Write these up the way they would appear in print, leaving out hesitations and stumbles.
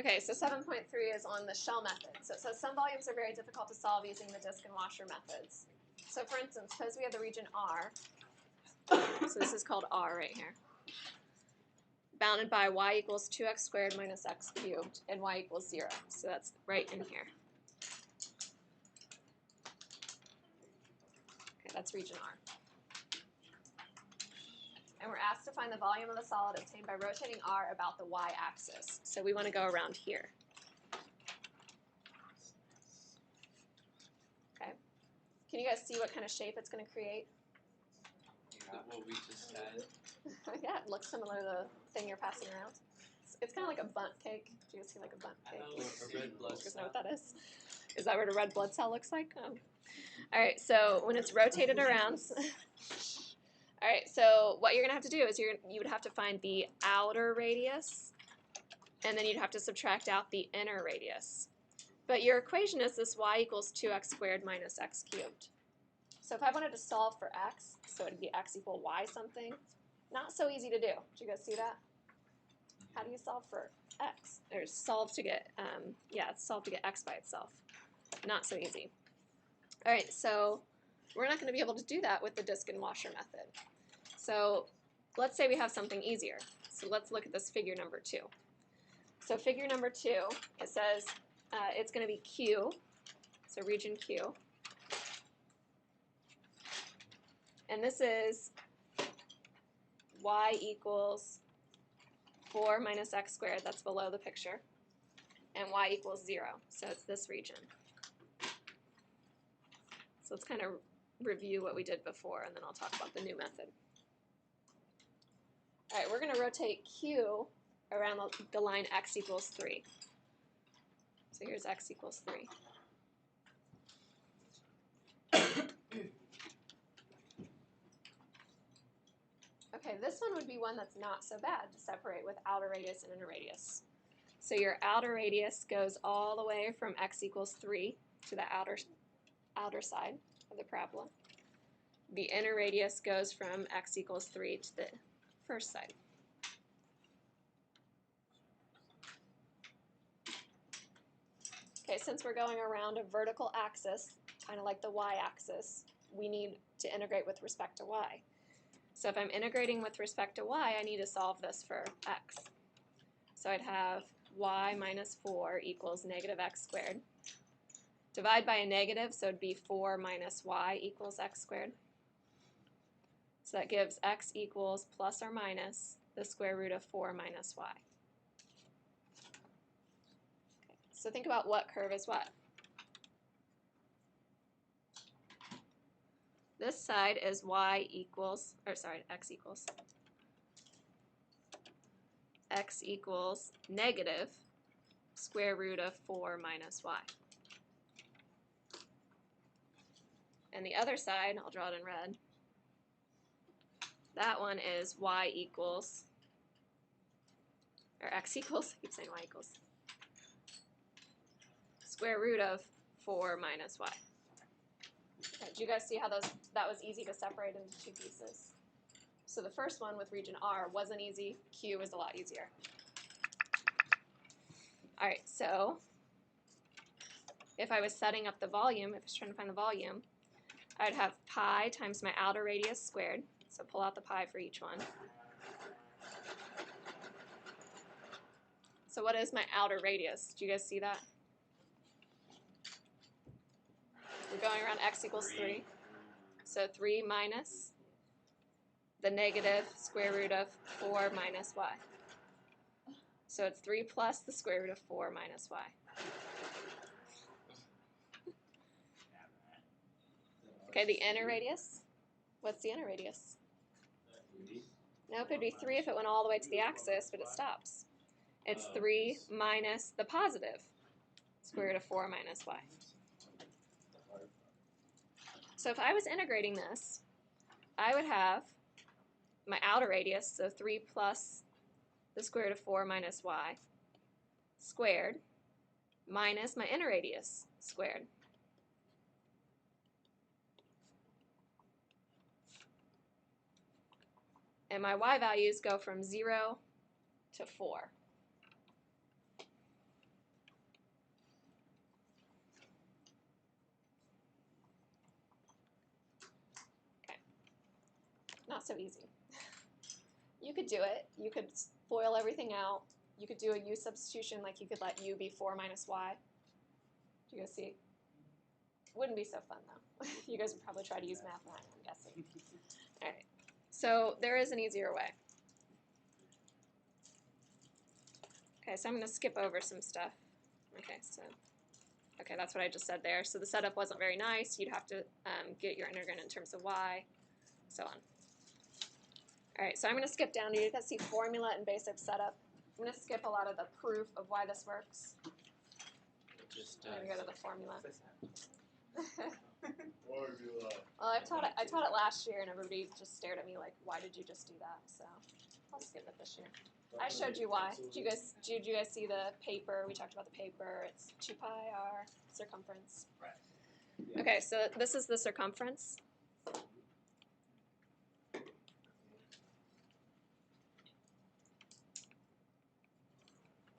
Okay, so 7.3 is on the shell method. So it says some volumes are very difficult to solve using the disk and washer methods. So for instance, suppose we have the region R. So this is called R right here. Bounded by y equals 2x squared minus x cubed, and y equals 0. So that's right in here. Okay, that's region R. And we're asked to find the volume of the solid obtained by rotating R about the y-axis. So we want to go around here. Okay. Can you guys see what kind of shape it's going to create? What we just said. Yeah, it looks similar to the thing you're passing around. It's kind of like a bundt cake. Do you guys see like a bundt cake? I know, a red blood You guys know cell. what that is? Is that what a red blood cell looks like? Oh. All right, so when it's rotated around, all right, so what you're going to have to do is you would have to find the outer radius, and then you'd have to subtract out the inner radius. But your equation is this y equals 2x squared minus x cubed. So if I wanted to solve for x, so it'd be x equal y something, not so easy to do. Did you guys see that? How do you solve for x? Or solve to get, solve to get x by itself. Not so easy. All right, so we're not going to be able to do that with the disk and washer method. So let's say we have something easier. So let's look at this figure number 2. So figure number 2, it says it's going to be Q, so region Q. And this is y equals 4 minus x squared, that's below the picture, and y equals 0, so it's this region. So let's kind of review what we did before, and then I'll talk about the new method. All right, we're going to rotate Q around the line x equals 3. So here's x equals 3. Okay, this one would be one that's not so bad to separate with outer radius and inner radius. So your outer radius goes all the way from x equals 3 to the outer side of the parabola. The inner radius goes from x equals 3 to the first side. Okay, since we're going around a vertical axis, kind of like the y-axis, we need to integrate with respect to y. So if I'm integrating with respect to y, I need to solve this for x. So I'd have y minus 4 equals negative x squared. Divide by a negative, so it'd be 4 minus y equals x squared. So that gives x equals plus or minus the square root of 4 minus y. Okay, so think about what curve is what. This side is x equals negative square root of 4 minus y. And the other side, I'll draw it in red, that one is y equals, or x equals, I keep saying y equals, square root of 4 minus y. Okay, did you guys see how that was easy to separate into two pieces? So the first one with region R wasn't easy. Q is a lot easier. All right, so if I was setting up the volume, if I was trying to find the volume, I'd have pi times my outer radius squared. So pull out the pi for each one. So what is my outer radius? Do you guys see that? We're going around x equals 3. So 3 minus the negative square root of 4 minus y. So it's 3 plus the square root of 4 minus y. Okay, the inner radius. What's the inner radius? Nope, it'd be 3 if it went all the way to the axis, but it stops. It's 3 minus the positive square root of 4 minus y. So if I was integrating this, I would have my outer radius, so 3 plus the square root of 4 minus y squared, minus my inner radius squared. And my y values go from 0 to 4. not so easy. You could do it. You could FOIL everything out. You could do a u substitution, like you could let u be 4 minus y. Do you guys see? Wouldn't be so fun, though. You guys would probably try to use math 9, I'm guessing. All right. So there is an easier way. Okay, so I'm going to skip over some stuff. Okay, that's what I just said there. So the setup wasn't very nice. You'd have to get your integrand in terms of y, so on. All right, so I'm going to skip down to you guys see formula and basic setup. I'm going to skip a lot of the proof of why this works. I'm going to go to the formula. Well, I taught it last year, and everybody just stared at me like, "Why did you just do that?" So I'll skip it this year. I showed you why. Did you guys see the paper? We talked about the paper. It's 2 pi r circumference. Right. Okay, so this is the circumference.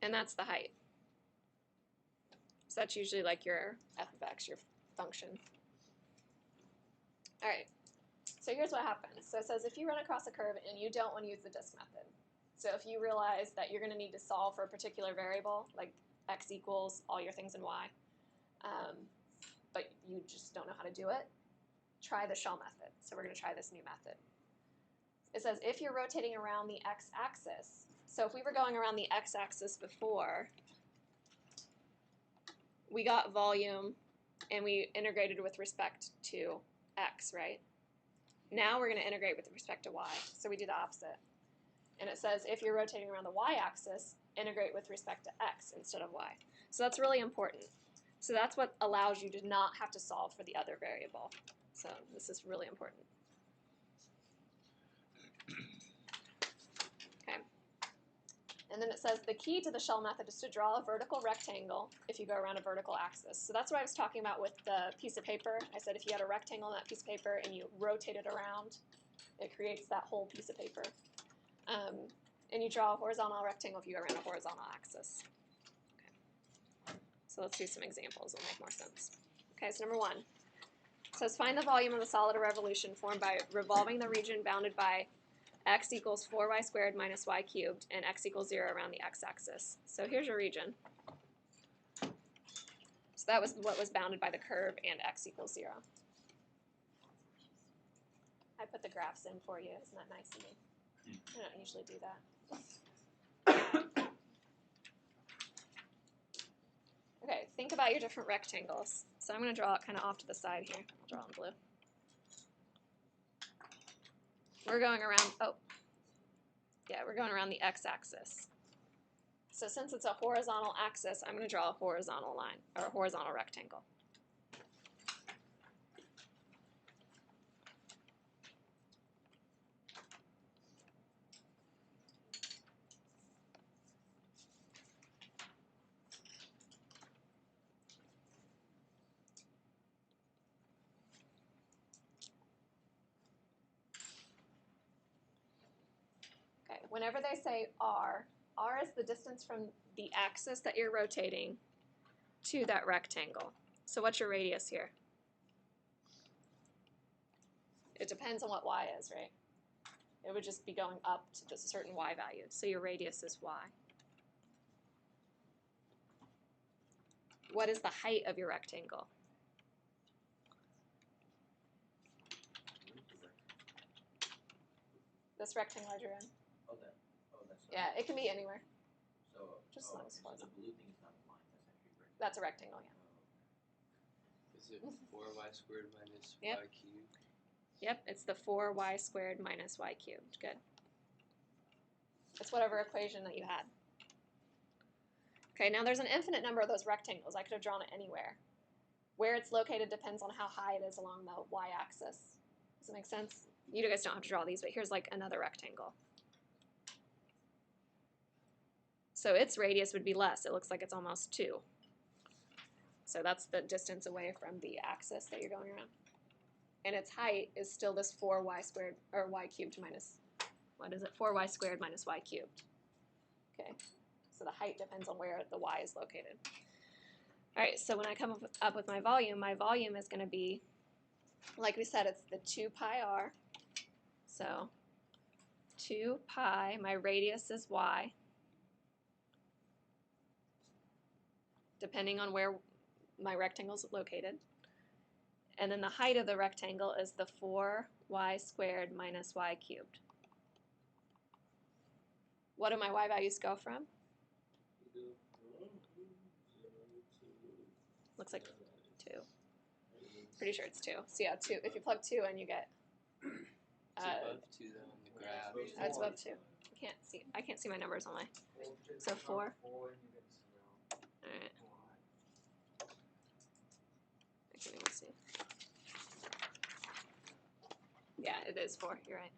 And that's the height. So that's usually like your f of x, your function. All right, so here's what happens. So it says if you run across a curve and you don't want to use the disk method, so if you realize that you're going to need to solve for a particular variable, like x equals all your things in y, but you just don't know how to do it, try the shell method. So we're going to try this new method. It says if you're rotating around the x-axis, so if we were going around the x-axis before, we got volume and we integrated with respect to x, right? Now we're going to integrate with respect to y, so we do the opposite. And it says if you're rotating around the y-axis, integrate with respect to x instead of y. So that's really important. So that's what allows you to not have to solve for the other variable. So this is really important. Okay. And then it says the key to the shell method is to draw a vertical rectangle if you go around a vertical axis. So that's what I was talking about with the piece of paper. I said if you had a rectangle on that piece of paper and you rotate it around, it creates that whole piece of paper. And you draw a horizontal rectangle if you go around a horizontal axis. Okay. So let's do some examples. It'll make more sense. Okay, so number 1. It says find the volume of the solid of revolution formed by revolving the region bounded by x equals 4y squared minus y cubed and x equals 0 around the x-axis. So here's your region. So that was what was bounded by the curve and x equals 0. I put the graphs in for you. Isn't that nice of me? I don't usually do that. Okay, think about your different rectangles. So I'm going to draw it kind of off to the side here. I'll draw in blue. We're going around, we're going around the x-axis. So since it's a horizontal axis, I'm going to draw a horizontal line, or a horizontal rectangle. Okay, whenever they say r is the distance from the axis that you're rotating to that rectangle. So what's your radius here? It depends on what y is, right? It would just be going up to this certain y value. So your radius is y. What is the height of your rectangle? This rectangle I drew in. Yeah, it can be anywhere. So, just as long as it's the blue thing is not a line, that's actually a That's a rectangle, yeah. Is it 4y squared minus Yep. y cubed? Yep, it's the 4y squared minus y cubed. Good. It's whatever equation that you had. Okay, now there's an infinite number of those rectangles. I could have drawn it anywhere. Where it's located depends on how high it is along the y-axis. Does that make sense? You guys don't have to draw these, but here's like another rectangle. So its radius would be less. It looks like it's almost 2. So that's the distance away from the axis that you're going around. And its height is still this 4y squared, or y cubed minus, what is it? 4y squared minus y cubed. Okay, so the height depends on where the y is located. All right, so when I come up with my volume is going to be, like we said, it's the 2 pi r So 2 pi, my radius is y, depending on where my rectangle is located. And then the height of the rectangle is the 4y squared minus y cubed. What do my y values go from? Looks like 2. Pretty sure it's 2. So yeah, 2. If you plug 2 in, you get. It's above 2 though on the graph. That's above 2. I can't see my numbers on my. So 4. All right. Okay, let me see. Yeah, it is 4. You're right.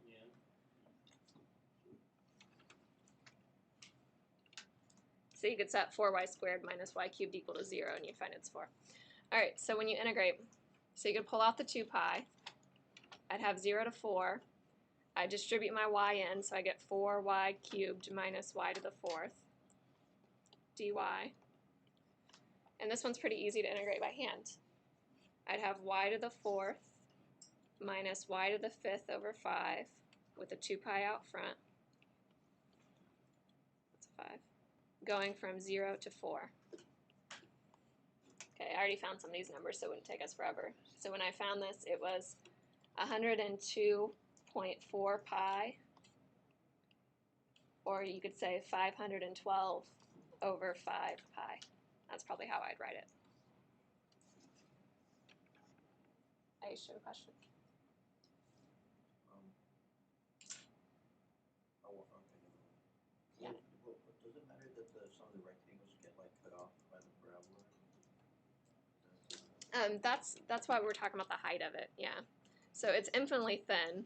So you could set 4y squared minus y cubed equal to 0, and you'd find it's 4. All right, so when you integrate, so you could pull out the 2 pi. I'd have 0 to 4. I distribute my y in, so I get 4y cubed minus y to the 4th dy. And this one's pretty easy to integrate by hand. I'd have y to the 4th minus y to the 5th over 5 with a 2 pi out front. That's 5. Going from 0 to 4. Okay, I already found some of these numbers, so it wouldn't take us forever. So when I found this, it was 102.4 pi, or you could say 512 over 5 pi. That's probably how I'd write it. I should have a question. Yeah. Does it matter that some of the rectangles get like cut off by the parabola? That's why we're talking about the height of it. Yeah. So it's infinitely thin.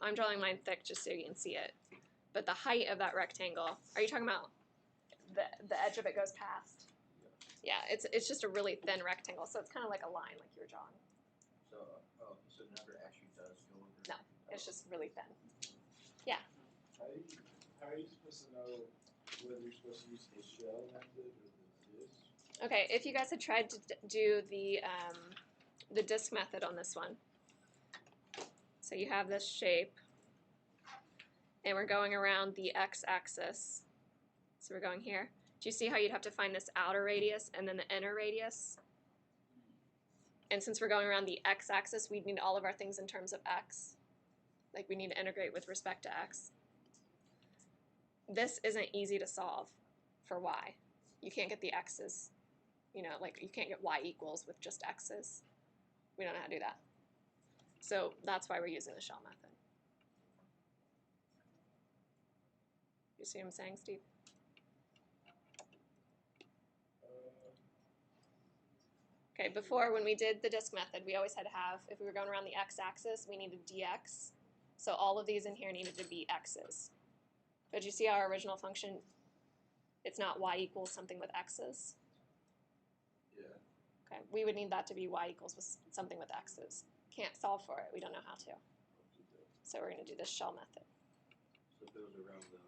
I'm drawing mine thick just so you can see it. But the height of that rectangle, are you talking about the edge of it goes past? Yeah, it's just a really thin rectangle, so it's kind of like a line like you were drawing. So, so it never actually does go over? No, it's just really thin. Yeah. How are you supposed to know whether you're supposed to use the shell method or this? Okay, if you guys had tried to do the disk method on this one, so you have this shape, and we're going around the x-axis. So we're going here. Do you see how you'd have to find this outer radius and then the inner radius? And since we're going around the x-axis, we'd need all of our things in terms of x. Like we need to integrate with respect to x. This isn't easy to solve for y. You can't get the x's. You know, like you can't get y equals with just x's. We don't know how to do that. So that's why we're using the shell method. You see what I'm saying, Steve? Okay, before when we did the disk method, we always had to have, if we were going around the x-axis, we needed dx. So all of these in here needed to be x's. But you see our original function, it's not y equals something with x's? Yeah. Okay, we would need that to be y equals with something with x's. Can't solve for it, we don't know how to. So we're going to do this shell method. So it goes around the